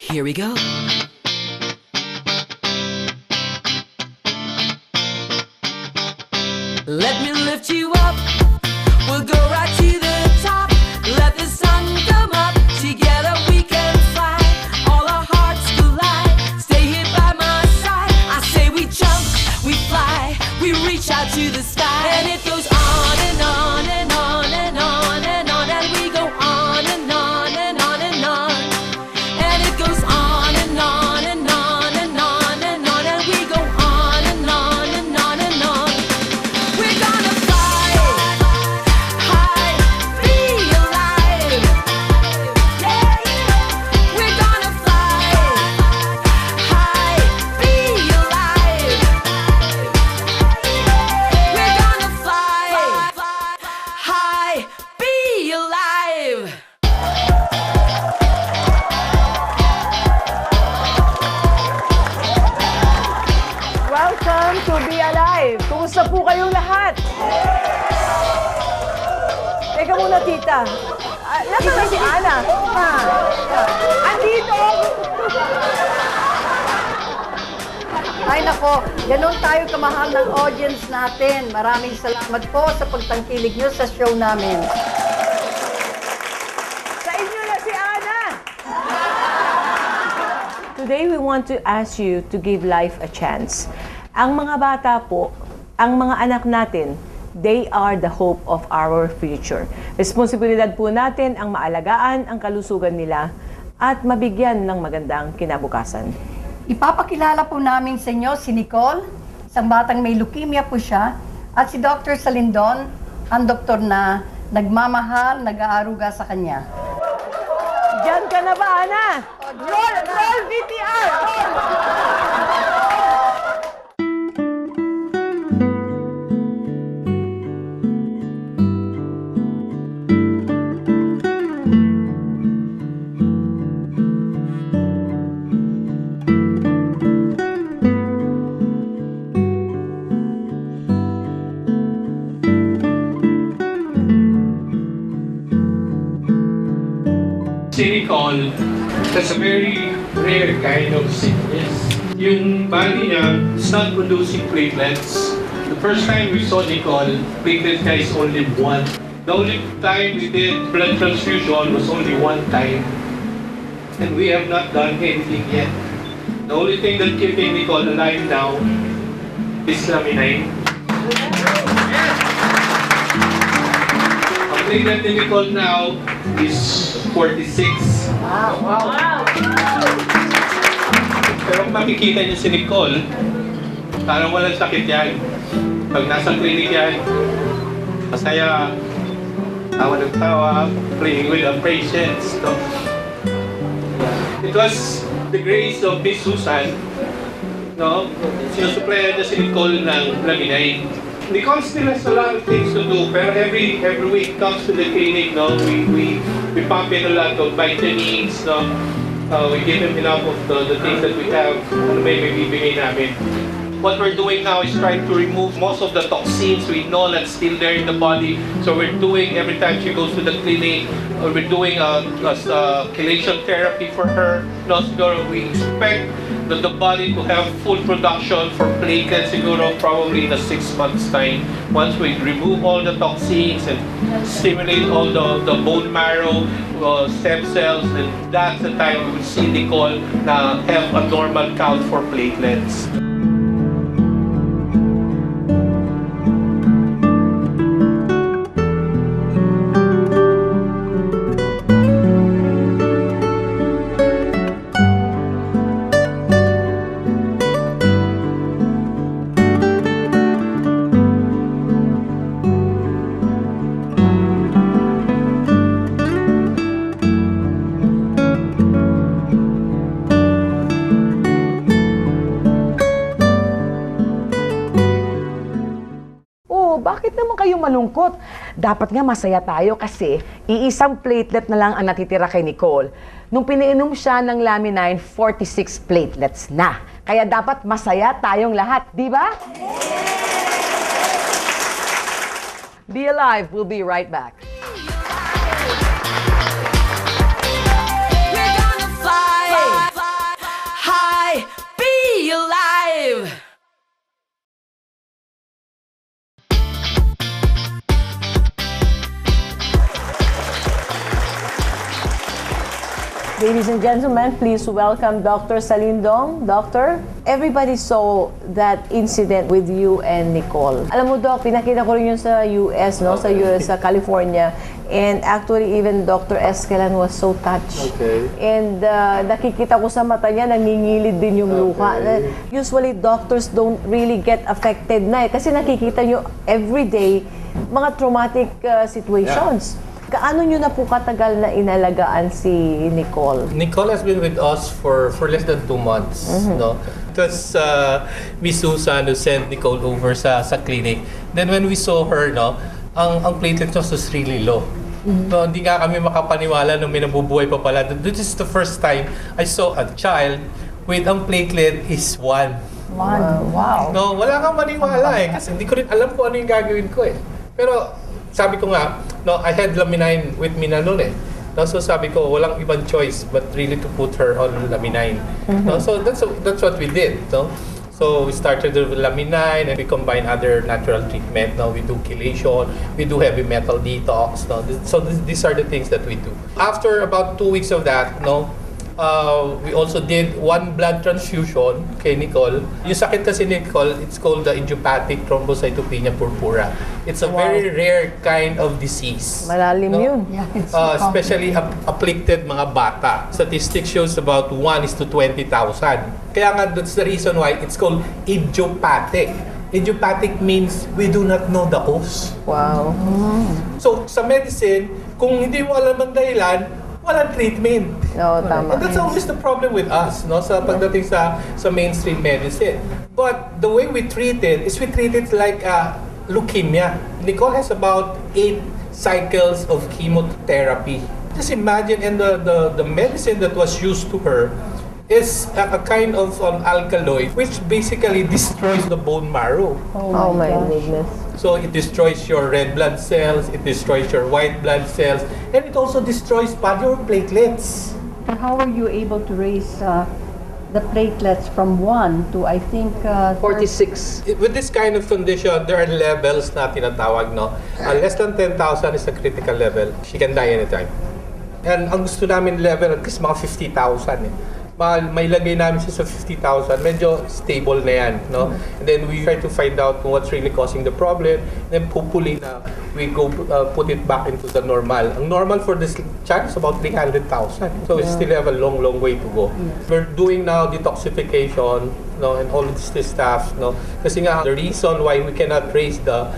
Here we go. Let me lift you up. We'll go right to the top. Let the sun come up. Together we can fly. All our hearts collide. Stay here by my side. I say we jump, we fly, we reach out to the sky. And it goes on and on and on and on and on. And we go on and on and on and on. And it goes on and on and on and on and on. And we go on and on and on and on. We're gonna fly high, be alive. Yeah. We're gonna fly high, be alive. We're gonna fly high, be alive. Welcome to Be Alive! Kumusta po kayong lahat? Teka muna, tita. Nasaan na si Ana? Andito! Ay nako, ganun tayo kamahal ng audience natin. Maraming salamat po sa pagtangkilig nyo sa show namin. Sa inyo na si Ana! Today, we want to ask you to give life a chance. Ang mga bata po, ang mga anak natin, they are the hope of our future. Responsibilidad po natin ang maalagaan ang kalusugan nila at mabigyan ng magandang kinabukasan. Ipapakilala po namin sa inyo si Nicole, isang batang may leukemia po siya, at si Dr. Salindon, ang doktor na nagmamahal, nag-aaruga sa kanya. Diyan ka na ba, Ana? Roll VTR! Nicole, that's a very rare kind of sickness. Yung body niya is not producing platelets. The first time we saw Nicole, platelet niya is only one. The only time we did blood transfusion was only one time. And we have not done anything yet. The only thing that keeping Nicole alive now is laminine. Ang platelet ni Nicole now is 46. Wow! Pero kung makikita niyo si Nicole, parang walang sakit yan. Pag nasa clinic yan, masaya, tawa ng tawa, playing with the patients. No? It was the grace of Miss Susan, no? Sinusuplayan niya si Nicole ng laminate. Nicole still has a lot of things to do, pero every week comes to the clinic, no? We pump in a lot of vitamins, no? We give him enough of the things that we have, ano may bibigay namin. What we're doing now is trying to remove most of the toxins we know that's still there in the body. So we're doing, every time she goes to the clinic, we're doing a chelation therapy for her. No, siguro we expect that the body to have full production for platelets siguro probably in a 6 months time. Once we remove all the toxins and stimulate all the bone marrow, stem cells, and that's the time we will see Nicole na have a normal count for platelets. Bakit naman kayo malungkot? Dapat nga masaya tayo kasi iisang platelet na lang ang natitira kay Nicole. Nung pinainom siya ng laminine, 46 platelets na. Kaya dapat masaya tayong lahat, di ba? Be Alive, we'll be right back. We're gonna fly. Ladies and gentlemen, please welcome Dr. Salindong. Doctor, everybody saw that incident with you and Nicole. Alam mo, Doc, pinakita ko rin yun sa US, no? Sa US, sa California. And actually, even Dr. Escalan was so touched. Okay. And nakikita ko sa mata niya, nangingilid din yung luha. Usually, doctors don't really get affected na kasi nakikita nyo everyday mga traumatic situations. Kaano nyo na po katagal na inalagaan si Nicole? Nicole has been with us for less than 2 months. No? It was Miss Susan who sent Nicole over sa clinic. Then when we saw her, no, ang platelet was really low. No, hindi nga kami makapaniwala nung may nabubuhay pa pala. This is the first time I saw a child with ang platelet is 1. Wow. No, wala kang maniwala kasi hindi ko rin alam kung ano yung gagawin ko eh. Pero sabi ko nga, no, I had Laminine with Mina noon eh. No, so sabi ko, walang ibang choice but really to put her on Laminine. No, so that's what we did. No? So we started with Laminine and we combine other natural treatment. Now we do chelation, we do heavy metal detox. No? So these are the things that we do. After about 2 weeks of that, no, we also did 1 blood transfusion kay Nicole. Yung sakit kasi ni Nicole, it's called the idiopathic thrombocytopenia purpura. It's a very rare kind of disease. Malalim yun. Especially afflicted mga bata. Statistics shows about 1 is to 20,000. Kaya nga, that's the reason why it's called idiopathic. Idiopathic means we do not know the cause. Wow. So, sa medicine, kung hindi mo alam ang dahilan, walang treatment. No, tama. And that's always the problem with us, no, sa pagdating sa mainstream medicine. But the way we treat it is we treat it like leukemia. Nicole has about 8 cycles of chemotherapy. Just imagine, and the medicine that was used to her is a kind of alkaloid which basically destroys the bone marrow. Oh my goodness. So it destroys your red blood cells, it destroys your white blood cells, and it also destroys your platelets. How were you able to raise the platelets from 1 to, I think, 46. With this kind of condition, there are levels na tinatawag, no? Less than 10,000 is a critical level. She can die anytime. And ang gusto namin level, at least mga 50,000 eh. May lagay namin siya sa 50,000, medyo stable na yan, no? And then we try to find out what's really causing the problem, and then hopefully na we go put it back into the normal. Ang normal for this child is about 300,000. So we still have a long way to go. We're doing now detoxification, no, and all this stuff, no? Kasi nga, the reason why we cannot raise the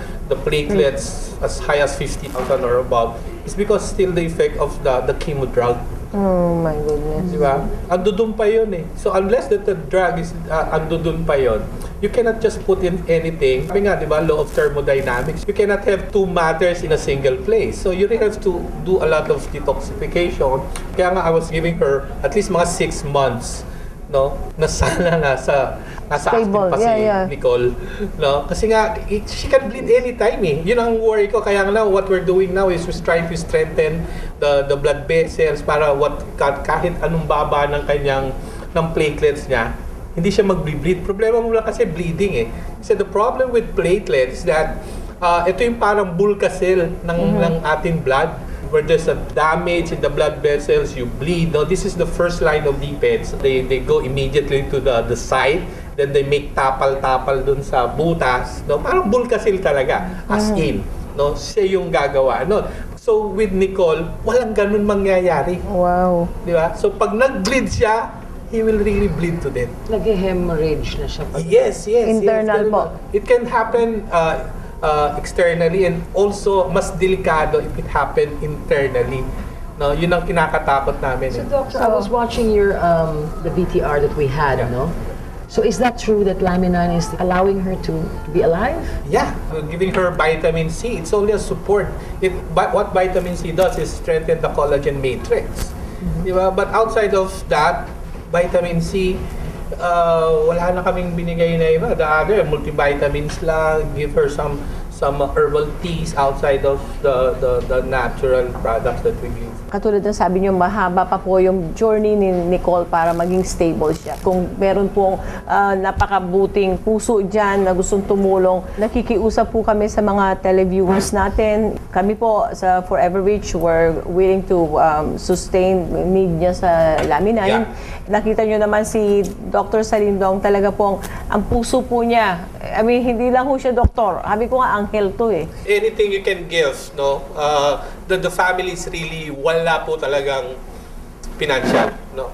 platelets as high as 50,000 or above is because still the effect of the chemo drug. Oh my goodness. Diba? Andudun pa yun eh. So unless that the drug is andudun pa yun, you cannot just put in anything. Sabi nga, diba, law of thermodynamics, you cannot have 2 matters in a single place. So you really have to do a lot of detoxification. Kaya nga I was giving her at least mga 6 months, no, na sana nasa active pa si Nicole, no? Kasi nga she can bleed anytime eh. Yun ang worry ko. Kaya nga what we're doing now is we're trying to strengthen the blood vessels para kahit anong baba ng kanyang platelets niya, hindi siya mag-bleed. Problema mo lang kasi bleeding eh. Kasi the problem with platelets is that ito yung parang bulka cell ng ating blood. Where there's a damage in the blood vessels, you bleed. Now, this is the first line of defense. They go immediately to the side, then they make tapal-tapal dun sa butas. No? Parang bulkasil talaga, as in. No? Siya yung gagawa. No? So, with Nicole, walang ganun mangyayari. Wow. Di ba? So, pag nag-bleed siya, he will really bleed to death. Nag-hemorrhage na siya. Yes. Internal Yes. po. It can happen externally, and also mas delikado if it happened internally. No, yun ang kinakatakot namin. So, Doctor, I was watching your the BTR that we had, no? So is that true that Laminine is allowing her to be alive? Yeah, giving her vitamin C. It's only a support. What vitamin C does is strengthen the collagen matrix. Di ba? But outside of that, vitamin C, wala na kaming binigay na iba. The other, multivitamins lang, give her some some herbal teas outside of the natural products that we use. Katulad ng sabi niyo, mahaba pa po yung journey ni Nicole para maging stable siya. Kung meron pong napakabuting puso dyan na gustong tumulong, nakikiusap po kami sa mga televiewers natin. Kami po sa Forever Rich, we're willing to sustain need niya sa Laminine. Yeah. Nakita niyo naman si Dr. Salindong, talaga pong ang puso po niya. I mean, hindi lang po siya doktor. Sabi ko nga, anghel to eh. Anything you can give, no? The family is really wala po talagang financial, no?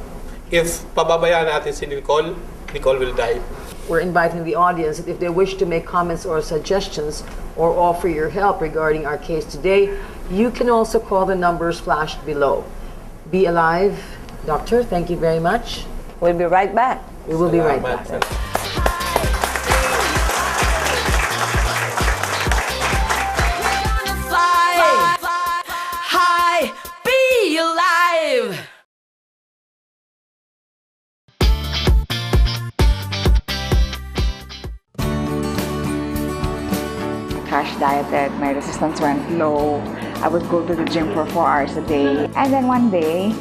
If pababayaan natin si Nicole, Nicole will die. We're inviting the audience that if they wish to make comments or suggestions or offer your help regarding our case today, you can also call the numbers flashed below. Be alive. Doctor, thank you very much. We'll be right back. We will be right back. Salamat. Fly high, be alive. Crash dieted, my resistance went low. I would go to the gym for 4 hours a day. And then one day,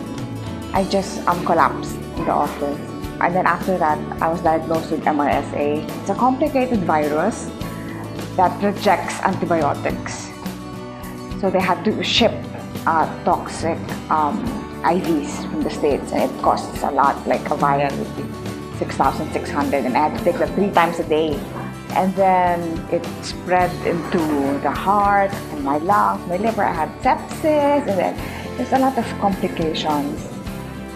I just collapsed in the office. And then after that, I was diagnosed with MRSA. It's a complicated virus that rejects antibiotics. So they had to ship toxic IVs from the States, and it costs a lot, like a vial would be 6,600, and I had to take that 3 times a day. And then it spread into the heart and my lungs, my liver. I had sepsis, and then there's a lot of complications.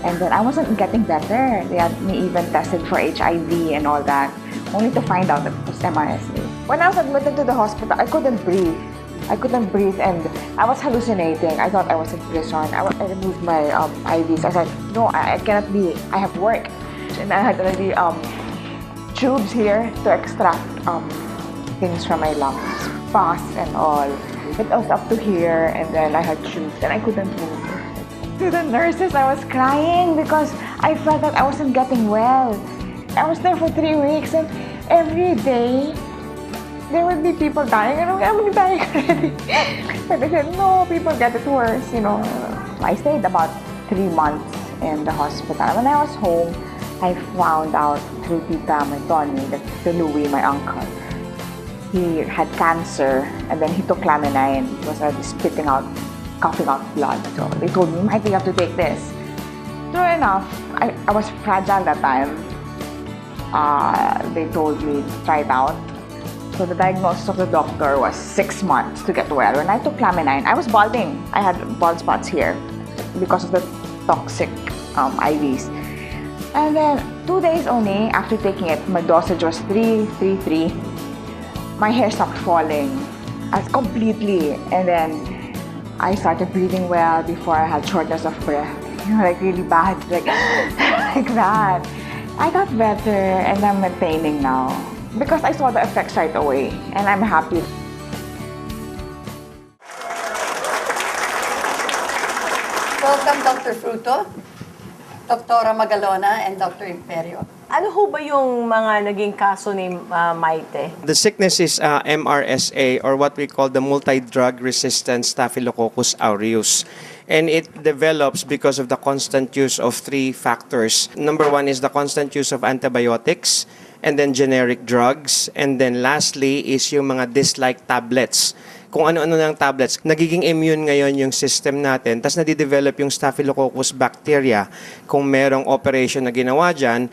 And then I wasn't getting better. They had me even tested for HIV and all that, only to find out that it was MRSA. When I was admitted to the hospital, I couldn't breathe. And I was hallucinating. I thought I was in prison. I removed my IVs. I said, no, I cannot be. I have work. And I had already tubes here to extract things from my lungs, pus and all. It was up to here, and then I had tubes, and I couldn't move. To the nurses, I was crying because I felt that I wasn't getting well. I was there for 3 weeks, and every day, there would be people dying, and I'm dying already. But they said, no, people get it worse, you know. I stayed about 3 months in the hospital. When I was home, I found out through Tita Tony that Louie, my uncle, he had cancer, and then he took Laminine. He was spitting out, coughing out blood. So they told me, Michael, you have to take this. True enough, I was fragile that time. They told me to try it out. So the diagnosis of the doctor was 6 months to get well. When I took Laminine, I was balding. I had bald spots here because of the toxic IVs. And then 2 days only after taking it, my dosage was 3. My hair stopped falling completely. And then I started breathing well before I had shortness of breath. You know, like really bad, like, like that. I got better, and I'm maintaining now because I saw the effects right away, and I'm happy. Welcome, Dr. Fruto, Dr. Magalona, and Dr. Imperio. Ano ho ba yung mga naging kaso ni Maite? The sickness is MRSA, or what we call the multi-drug resistant Staphylococcus aureus. And it develops because of the constant use of 3 factors. Number 1 is the constant use of antibiotics, and then generic drugs, and then lastly is yung mga dislike tablets. Kung ano-ano ng tablets, nagiging immune ngayon yung system natin, tas nadidevelop yung Staphylococcus bacteria. Kung merong operation na ginawa dyan,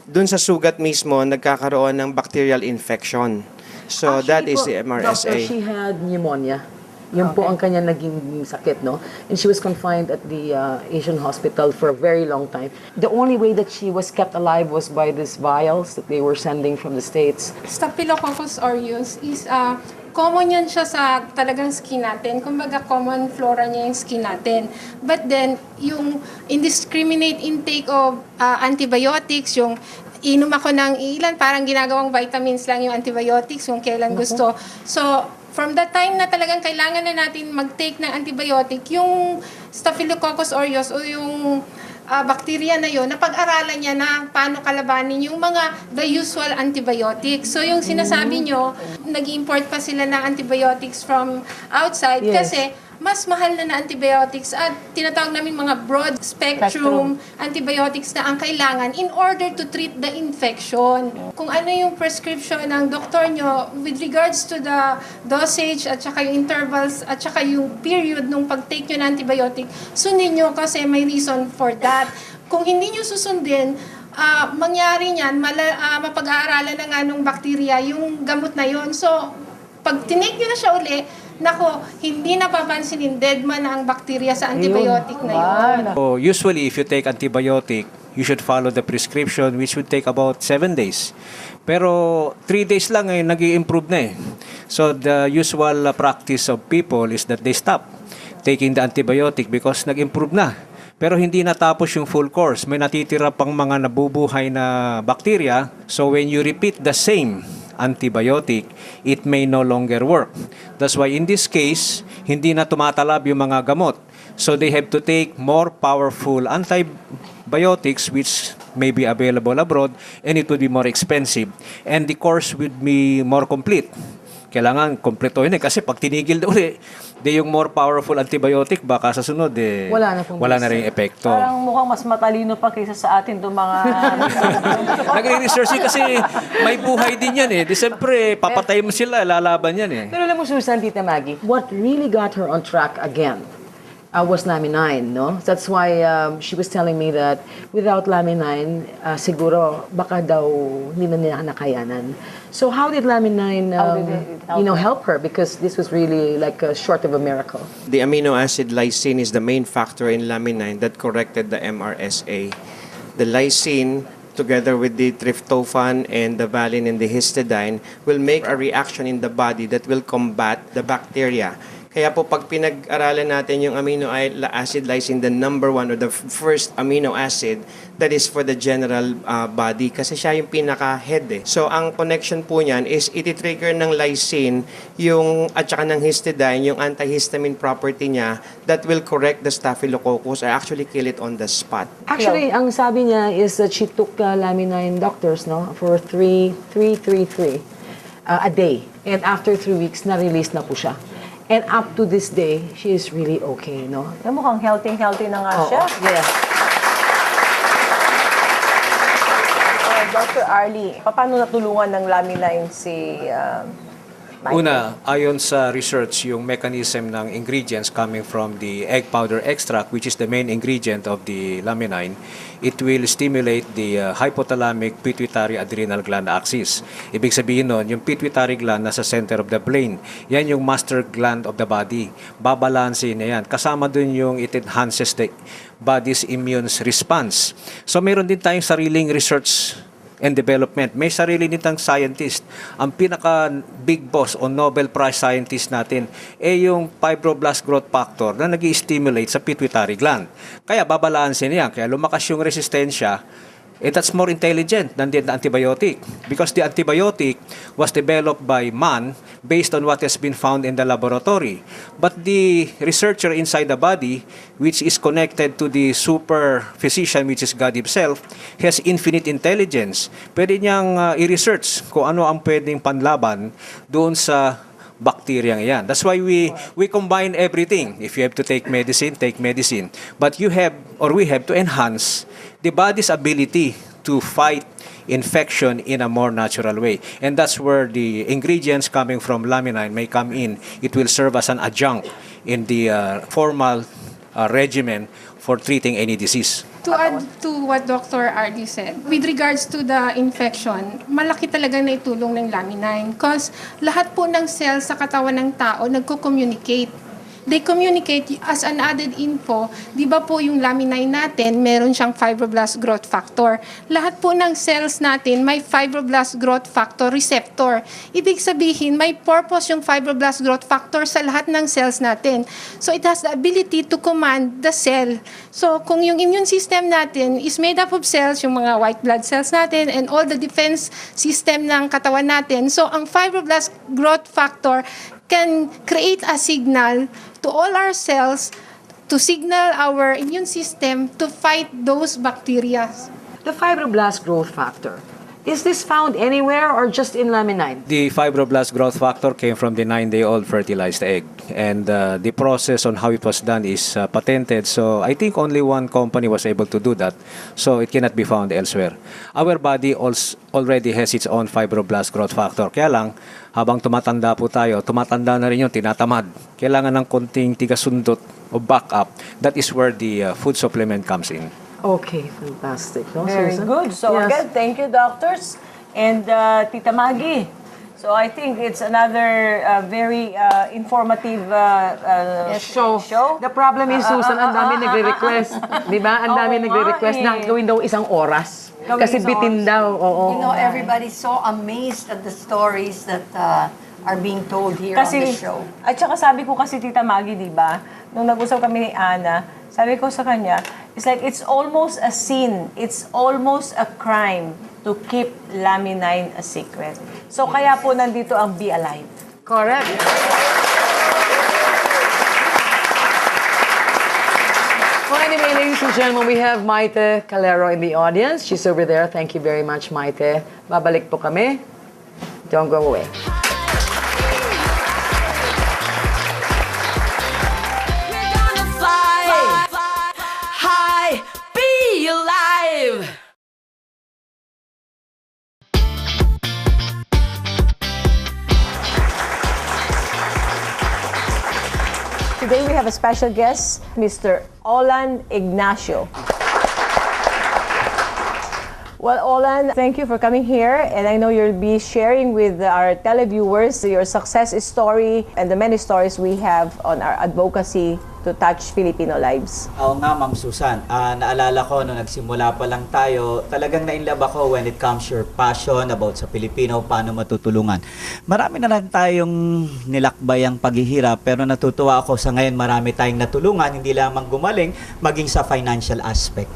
dun sa sugat mismo, nagkakaroon ng bacterial infection. So that is the MRSA. Doctor, she had pneumonia. Yun po ang kanya naging sakit, no? And she was confined at the Asian hospital for a very long time. The only way that she was kept alive was by these vials that they were sending from the States. Staphylococcus aureus is common yan siya sa talagang skin natin. Kumbaga, common flora niya yung skin natin. But then, yung indiscriminate intake of antibiotics, yung inom ako ng ilan, parang ginagawang vitamins lang yung antibiotics, yung kailan gusto. So, from the time na talagang kailangan na natin mag-take ng antibiotic, yung Staphylococcus aureus o yung bacteria na yon, napag-aralan niya na paano kalabanin yung mga the usual antibiotics. So yung sinasabi nyo, nag-import pa sila ng antibiotics from outside kasi mas mahal na antibiotics at tinatawag namin mga broad spectrum antibiotics na ang kailangan in order to treat the infection. Kung ano yung prescription ng doktor nyo with regards to the dosage at saka yung intervals at saka yung period nung pag-take nyo ng antibiotic, sundin nyo kasi may reason for that. Kung hindi nyo susundin, mangyari niyan, mapag-aaralan na nga nung bacteria yung gamot na yon. So, pag tinake nyo na siya uli, nako, hindi napapansinin dead man ang bacteria sa antibiotic na yun. So usually, if you take antibiotic, you should follow the prescription which would take about 7 days. Pero 3 days lang ay nag-i-improve na eh. So the usual practice of people is that they stop taking the antibiotic because nag-improve na. Pero hindi natapos yung full course. May natitira pang mga nabubuhay na bacteria. So when you repeat the same antibiotic, it may no longer work. That's why in this case, hindi na tumatalab yung mga gamot. So they have to take more powerful antibiotics which may be available abroad and it would be more expensive. And the course would be more complete. Kailangan kompleto yun kasi pag tinigil na uli, yung more powerful antibiotic, baka sa sunod wala na rin epekto. Parang mukhang mas matalino pa kaysa sa atin itong mga... Nagre-research kasi may buhay din yan eh. Di siyempre, papatay mo sila, lalaban yan eh. Pero alam mo, Susan, Tita Maggie, what really got her on track again was Laminine, no? That's why she was telling me that without Laminine, siguro baka daw hindi na niya nakayanan. So how did Laminine, help her? Because this was really like a short of a miracle. The amino acid lysine is the main factor in laminine that corrected the MRSA. The lysine, together with the tryptophan and the valine and the histidine, will make a reaction in the body that will combat the bacteria. Kaya po pag pinag-aralan natin yung amino acid lysine, the number one or the first amino acid, that is for the general body kasi siya yung pinaka-head eh. So ang connection po niyan is iti-trigger ng lysine yung at saka ng histidine, yung antihistamine property niya that will correct the staphylococcus or actually kill it on the spot. Actually, ang sabi niya is that she took Laminine doctors, no, for 3 a day. And after 3 weeks, na-release na po siya. And up to this day, she is really okay, no? Mukhang healthy na nga siya. Yes. Dr. Arlie, paano natulungan ng Laminine si Michael? Una, ayon sa research, yung mechanism ng ingredients coming from the egg powder extract, which is the main ingredient of the Laminine, it will stimulate the hypothalamic pituitary adrenal gland axis. Ibig sabihin nun, yung pituitary gland nasa center of the brain. Yan yung master gland of the body. Babalansin na yan. Kasama dun yung it enhances the body's immune response. So meron din tayong sariling research and development. May sarili nitang scientist. Ang pinaka big boss o Nobel Prize scientist natin yung fibroblast growth factor na nag-i-stimulate sa pituitary gland. Kaya babalansin niya. Kaya lumakas yung resistensya. That's more intelligent than the antibiotic because the antibiotic was developed by man based on what has been found in the laboratory. But the researcher inside the body, which is connected to the super physician, which is God himself, has infinite intelligence. Pwede niyang i-research kung ano ang pwedeng panlaban doon sa bacteria yan. That's why we combine everything. If you have to take medicine, take medicine. But we have to enhance the body's ability to fight infection in a more natural way. And that's where the ingredients coming from Laminine may come in. It will serve as an adjunct in the formal regimen for treating any disease. To add to what Dr. Ardy said, with regards to the infection, malaki talaga na itulong ng Laminine because lahat po ng cells sa katawan ng tao nagko-communicate. They communicate as an added info. Di ba po yung Laminine natin, meron siyang fibroblast growth factor. Lahat po ng cells natin may fibroblast growth factor receptor. Ibig sabihin, may purpose yung fibroblast growth factor sa lahat ng cells natin. So it has the ability to command the cell. So kung yung immune system natin is made up of cells, yung mga white blood cells natin and all the defense system ng katawan natin, so ang fibroblast growth factor can create a signal to all our cells to signal our immune system to fight those bacteria. The fibroblast growth factor, is this found anywhere or just in laminine? The fibroblast growth factor came from the 9-day-old fertilized egg. And the process on how it was done is patented. So I think only one company was able to do that. So it cannot be found elsewhere. Our body already has its own fibroblast growth factor. Kaya lang, habang tumatanda po tayo, tumatanda na rin yung tinatamad. Kailangan ng konting tigasundot o backup. That is where the food supplement comes in. Okay, fantastic. No, Very Susan? good. So Yes. again, thank you, doctors. And Tita Maggie. So I think it's another very informative show. The problem is, Susan, ang dami nagre-request. Di ba? Ang dami Oo nagre-request nga na gawin daw isang oras. Gawin Kasi isang bitin oras. daw. Oo. You know, everybody's so amazed at the stories that are being told here on the show. At saka sabi ko kasi, Tita Maggie, di ba? Nung nag-usap kami ni Ana, sabi ko sa kanya, it's like it's almost a sin. It's almost a crime to keep laminine a secret. So kaya po nandito ang Be Alive. Correct. Well, anyway, ladies and gentlemen, we have Maite Calero in the audience. She's over there. Thank you very much, Maite. Babalik po kami. Don't go away. We're gonna fly high, be alive. Today we have a special guest, Mr. Olan Ignacio. Well, Olan, thank you for coming here, and I know you'll be sharing with our televiewers your success story and the many stories we have on our advocacy to touch Filipino lives. Oo nga, Ma'am Susan. Naalala ko nung nagsimula pa lang tayo, talagang na-inlove ako when it comes your passion about sa Pilipino, paano matutulungan. Marami na lang tayong nilakbayang paghihirap, pero natutuwa ako sa ngayon marami tayong natulungan, hindi lamang gumaling, maging sa financial aspect.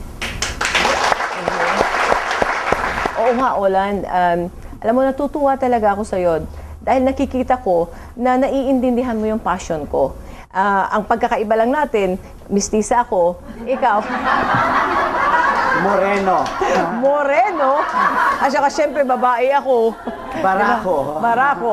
Oo nga, Olan. Alam mo, natutuwa talaga ako sa'yo dahil nakikita ko na naiintindihan mo yung passion ko. Ang pagkakaiba lang natin, mistisa ako, ikaw. Moreno. Moreno? At saka syempre babae ako. Barako. Barako.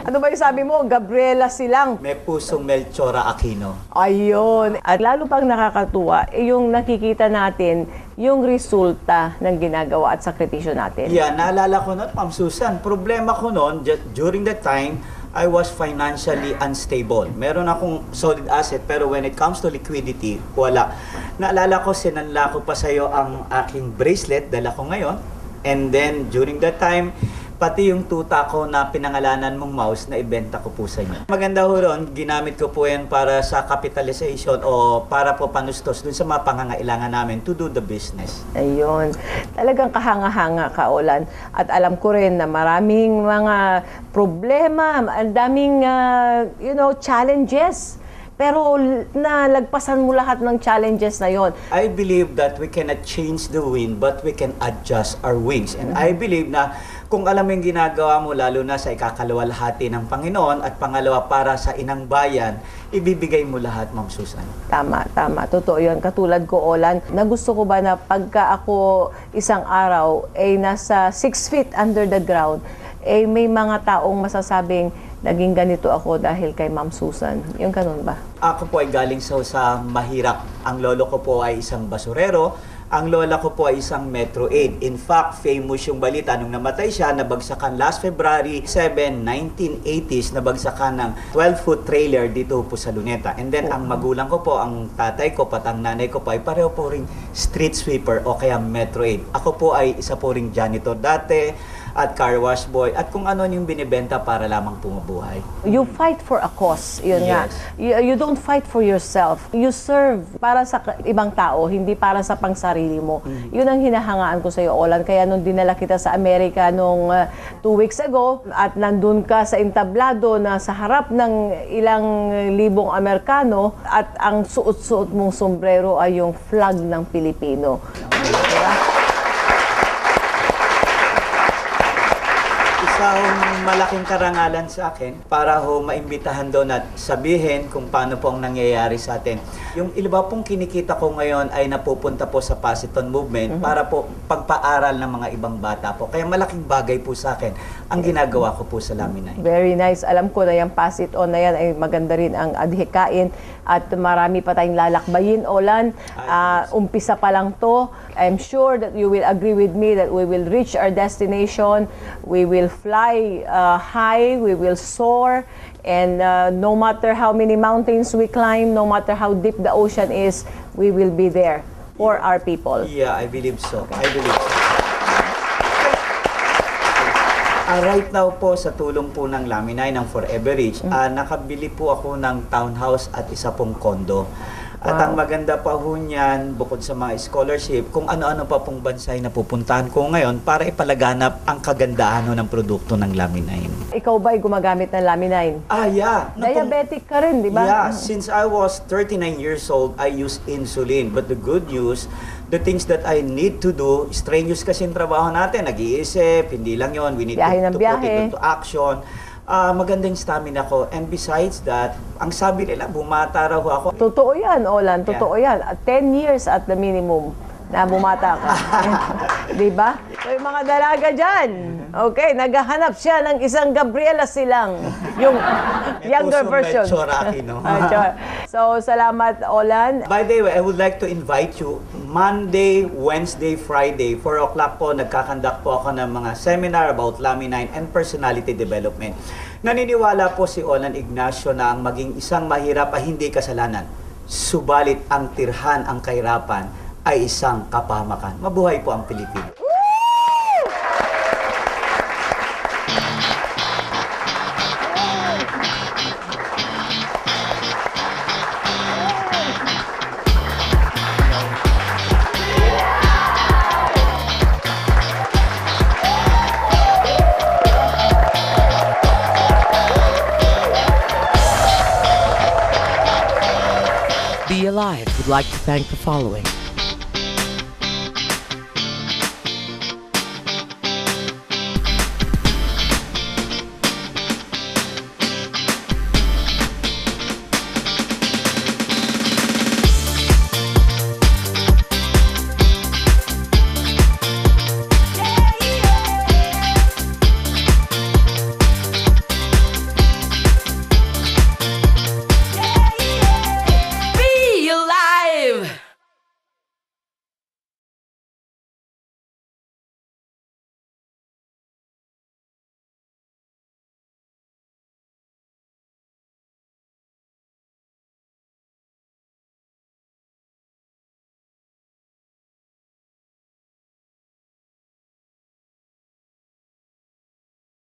Ano ba yung sabi mo? Gabriela Silang. May pusong Melchora Aquino. Ayun. At lalo pang nakakatuwa, yung nakikita natin yung resulta ng ginagawa at sakripisyo natin. Yeah, naalala ko nun, Ma'am Susan, problema ko nun, during that time, I was financially unstable. Meron akong solid asset, pero when it comes to liquidity, wala. Naalala ko, sinanla ko pa sa'yo ang aking bracelet, dala ko ngayon. And then, during that time, pati yung tuta ko na pinangalanan mong mouse na ibenta ko po sa inyo. Maganda ho ron, ginamit ko po yan para sa capitalization o para po panustos dun sa mga pangangailangan namin to do the business. Ayun. Talagang kahanga-hanga ka, Olan. At alam ko rin na maraming mga problema, ang daming, challenges. Pero nalagpasan mo lahat ng challenges na yon. I believe that we cannot change the wind, but we can adjust our wings. And I believe na kung alam mo yung ginagawa mo, lalo na sa ikakaluwalhati ng Panginoon, at pangalawa para sa inang bayan, ibibigay mo lahat, Ma'am Susan. Tama, tama. Totoo yun. Katulad ko, Olan, na gusto ko ba na pagka ako isang araw ay nasa 6 feet under the ground, may mga taong masasabing, naging ganito ako dahil kay Ma'am Susan. Yung ganun ba? Ako po ay galing sa mahirap. Ang lolo ko po ay isang basurero. Ang lola ko po ay isang Metro 8. In fact, famous yung balita nung namatay siya, nabagsakan last February 7, 1980s, nabagsakan ng 12-foot trailer dito po sa Luneta. And then, ang magulang ko po, ang tatay ko, patang nanay ko po, ay pareho po ring street sweeper o kaya Metro 8. Ako po ay isa po ring janitor dati, at car wash boy, at kung ano yung binibenta para lamang pumubuhay. You fight for a cause. Yun nga. Yes. You don't fight for yourself. You serve para sa ibang tao, hindi para sa pangsarili mo. Yun ang hinahangaan ko sa iyo, Olan. Kaya nung dinala kita sa Amerika nung 2 weeks ago, at nandun ka sa entablado na sa harap ng ilang libong Amerikano, at ang suot-suot mong sombrero ay yung flag ng Pilipino. Diba? isa malaking karangalan sa akin para ho maimbitahan doon at sabihin kung paano po ang nangyayari sa atin. Yung iba pong kinikita ko ngayon ay napupunta po sa Pasiton Movement para po pagpaaral ng mga ibang bata po. Kaya malaking bagay po sa akin ang ginagawa ko po sa Laminay. Very nice. Alam ko na yung Pass It On na yan ay maganda rin ang adhikain at marami pa tayong lalakbayin, Olan. Umpisa pa lang to. I'm sure that you will agree with me that we will reach our destination. We will fly high. We will soar. And no matter how many mountains we climb, no matter how deep the ocean is, we will be there for our people. Yeah, I believe so. I believe so. Right now po, sa tulong po ng Laminay ng Forever Rich, nakabili po ako ng townhouse at isa pong condo. At ang maganda pa ho niyan, bukod sa mga scholarship, kung ano-ano pa pong bansay na pupuntahan ko ngayon para ipalaganap ang kagandahan ho ng produkto ng Laminay. Ikaw ba ay gumagamit ng Laminay? Yeah. Diabetic ka rin, di ba? Yeah, since I was 39 years old, I use insulin. But the good news, the things that I need to do, strenuous kasi yung trabaho natin, nag-iisip, hindi lang yon, we need to put it into action. Magandang stamina ko. And besides that, ang sabi nila, bumata raw ako. Totoo yan, Olan. Totoo yan. 10 years at the minimum na bumata ka. Di ba? So, yung mga dalaga dyan, okay, naghahanap siya ng isang Gabriela Silang, yung younger version. So, salamat, Olan. By the way, I would like to invite you, Monday, Wednesday, Friday, 4 o'clock po, nagkakandak po ako ng mga seminar about Laminay and personality development. Naniniwala po si Olan Ignacio na ang maging isang mahirap ay hindi kasalanan. Subalit ang tirhan, ang kahirapan, ay isang kapahamakan. Mabuhay po ang Pilipinas. Be Alive would like to thank the following: